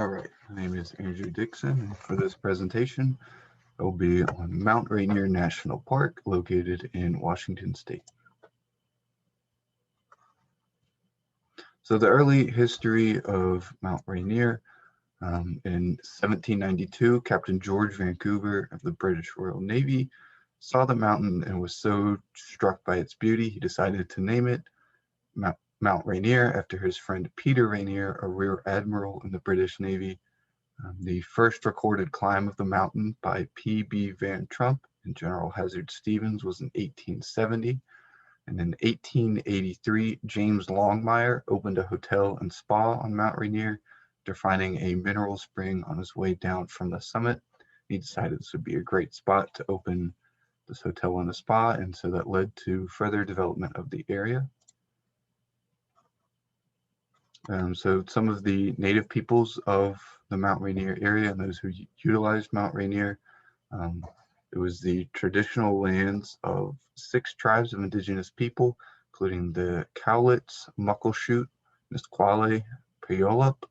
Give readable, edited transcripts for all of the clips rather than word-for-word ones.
All right, my name is Andrew Dixon, and for this presentation, I will be on Mount Rainier National Park, located in Washington State. So the early history of Mount Rainier, in 1792, Captain George Vancouver of the British Royal Navy saw the mountain and was so struck by its beauty, he decided to name it Mount Rainier after his friend Peter Rainier, a rear admiral in the British Navy. The first recorded climb of the mountain by P.B. Van Trump and General Hazard Stevens was in 1870. And in 1883, James Longmire opened a hotel and spa on Mount Rainier after finding a mineral spring on his way down from the summit. He decided this would be a great spot to open this hotel and a spa, and so that led to further development of the area. So some of the native peoples of the Mount Rainier area and those who utilized Mount Rainier, it was the traditional lands of 6 tribes of indigenous people, including the Cowlitz, Muckleshoot, Nisqually, Puyallup,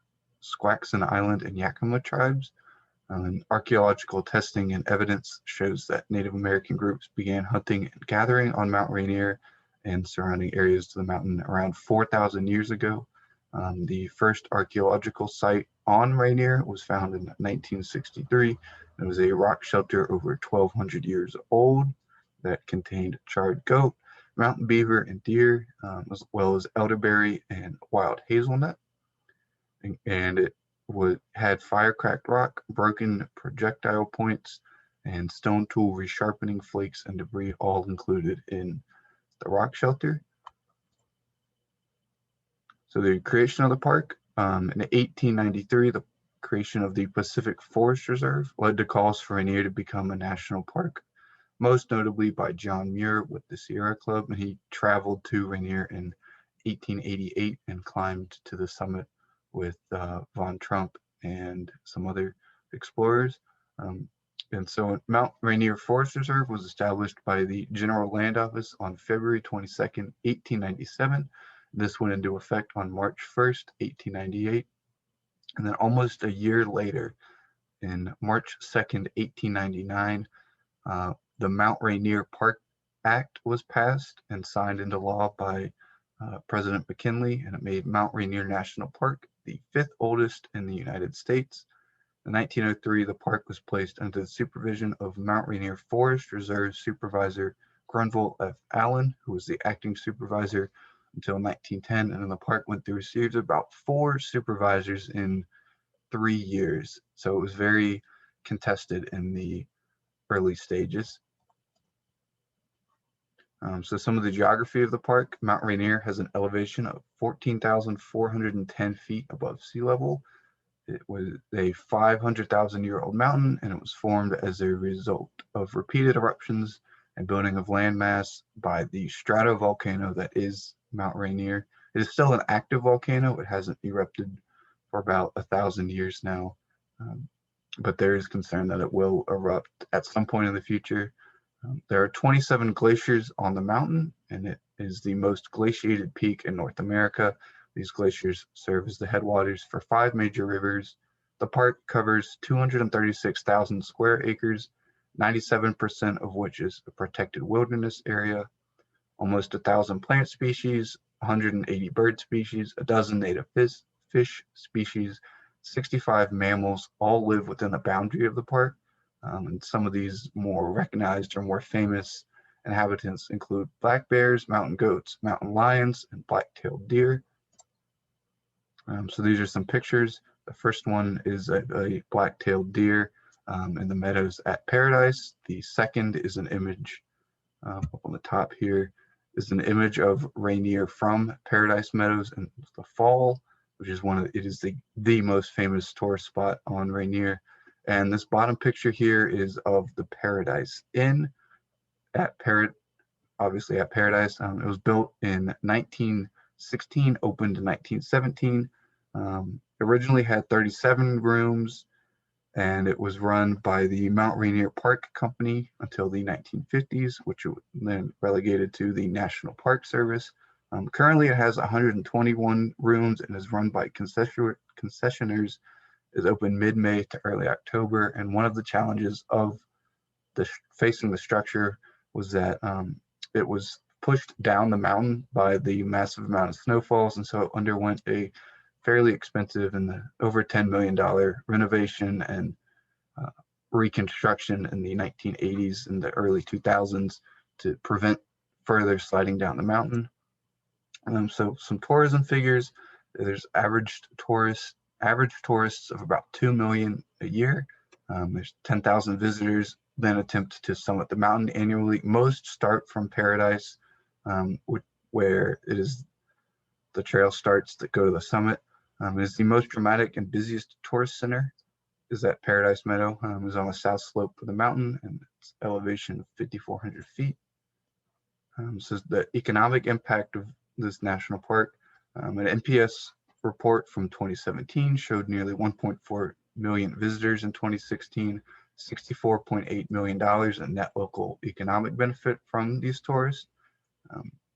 Squaxin Island, and Yakima tribes. And archaeological testing and evidence shows that Native American groups began hunting and gathering on Mount Rainier and surrounding areas to the mountain around 4,000 years ago. The first archaeological site on Rainier was found in 1963. It was a rock shelter over 1,200 years old that contained charred goat, mountain beaver, and deer, as well as elderberry and wild hazelnut. And it had fire-cracked rock, broken projectile points, and stone tool resharpening flakes and debris all included in the rock shelter. So the creation of the park, in 1893, the creation of the Pacific Forest Reserve led to calls for Rainier to become a national park, most notably by John Muir with the Sierra Club, and he traveled to Rainier in 1888 and climbed to the summit with Von Trump and some other explorers. And so Mount Rainier Forest Reserve was established by the General Land Office on February 22nd, 1897. This went into effect on March 1st, 1898. And then almost a year later, in March 2nd, 1899, the Mount Rainier Park Act was passed and signed into law by President McKinley, and it made Mount Rainier National Park the 5th oldest in the United States. In 1903, the park was placed under the supervision of Mount Rainier Forest Reserve Supervisor Grunville F. Allen, who was the acting supervisor until 1910, and then the park went through a series of about 4 supervisors in 3 years. So it was very contested in the early stages. So some of the geography of the park: Mount Rainier has an elevation of 14,410 feet above sea level. It was a 500,000-year-old mountain, and it was formed as a result of repeated eruptions and building of landmass by the stratovolcano that is Mount Rainier. It is still an active volcano. It hasn't erupted for about 1,000 years now, but there is concern that it will erupt at some point in the future. There are 27 glaciers on the mountain, and it is the most glaciated peak in North America. These glaciers serve as the headwaters for 5 major rivers. The park covers 236,000 square acres, 97% of which is a protected wilderness area, almost 1,000 plant species, 180 bird species, a dozen native fish species, 65 mammals all live within the boundary of the park. And some of these more recognized or more famous inhabitants include black bears, mountain goats, mountain lions, and black-tailed deer. So these are some pictures. The first one is a black-tailed deer in the meadows at Paradise. The second is an image up on the top here is an image of Rainier from Paradise Meadows in the fall, which is it is the most famous tourist spot on Rainier. And this bottom picture here is of the Paradise Inn at obviously at Paradise. It was built in 1916, opened in 1917. Originally had 37 rooms, and it was run by the Mount Rainier Park Company until the 1950s, which was then relegated to the National Park Service. Currently, it has 121 rooms and is run by concessionaires is open mid-May to early October, and one of the challenges of facing the structure was that it was pushed down the mountain by the massive amount of snowfalls, and so it underwent a fairly expensive and over $10 million renovation and reconstruction in the 1980s and the early 2000s to prevent further sliding down the mountain. So some tourism figures: there's average tourists of about 2 million a year. There's 10,000 visitors then attempt to summit the mountain annually. Most start from Paradise, where it is the trail starts that go to the summit. It is the most dramatic and busiest tourist center is at Paradise Meadow. Is on the south slope of the mountain, and its elevation of 5,400 feet. So the economic impact of this national park, an NPS report from 2017 showed nearly 1.4 million visitors in 2016, $64.8 million in net local economic benefit from these tourists,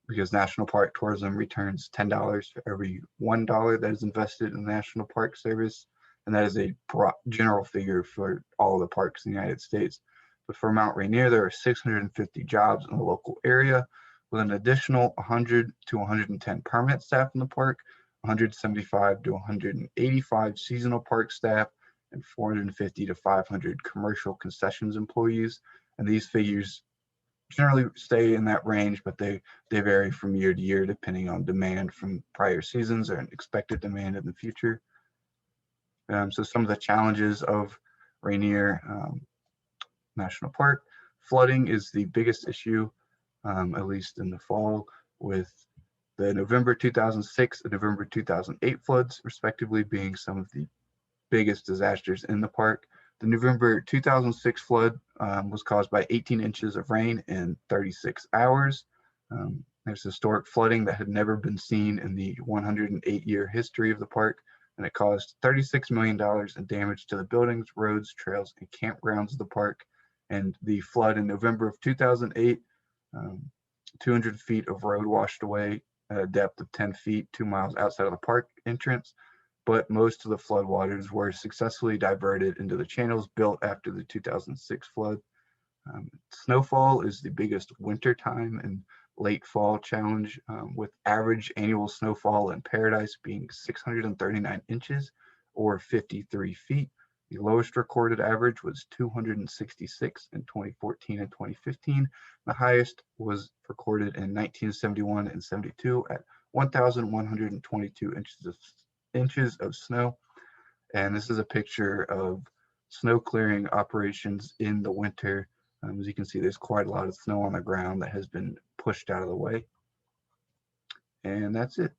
because National Park tourism returns $10 for every $1 that is invested in the National Park Service, and that is a general figure for all of the parks in the United States. But for Mount Rainier, there are 650 jobs in the local area, with an additional 100 to 110 permanent staff in the park, 175 to 185 seasonal park staff, and 450 to 500 commercial concessions employees. And these figures generally stay in that range, but they vary from year to year depending on demand from prior seasons or expected demand in the future. So some of the challenges of Rainier National Park: flooding is the biggest issue, at least in the fall, with the November 2006 and November 2008 floods respectively being some of the biggest disasters in the park. The November 2006 flood was caused by 18 inches of rain in 36 hours. There's historic flooding that had never been seen in the 108-year history of the park, and it caused $36 million in damage to the buildings, roads, trails, and campgrounds of the park. And the flood in November of 2008, 200 feet of road washed away at a depth of 10 feet, 2 miles outside of the park entrance. But most of the flood waters were successfully diverted into the channels built after the 2006 flood. Snowfall is the biggest wintertime and late fall challenge, with average annual snowfall in Paradise being 639 inches or 53 feet. The lowest recorded average was 266 in 2014 and 2015. The highest was recorded in 1971 and 72 at 1,122 inches of snow. And this is a picture of snow clearing operations in the winter. As you can see, there's quite a lot of snow on the ground that has been pushed out of the way. And that's it.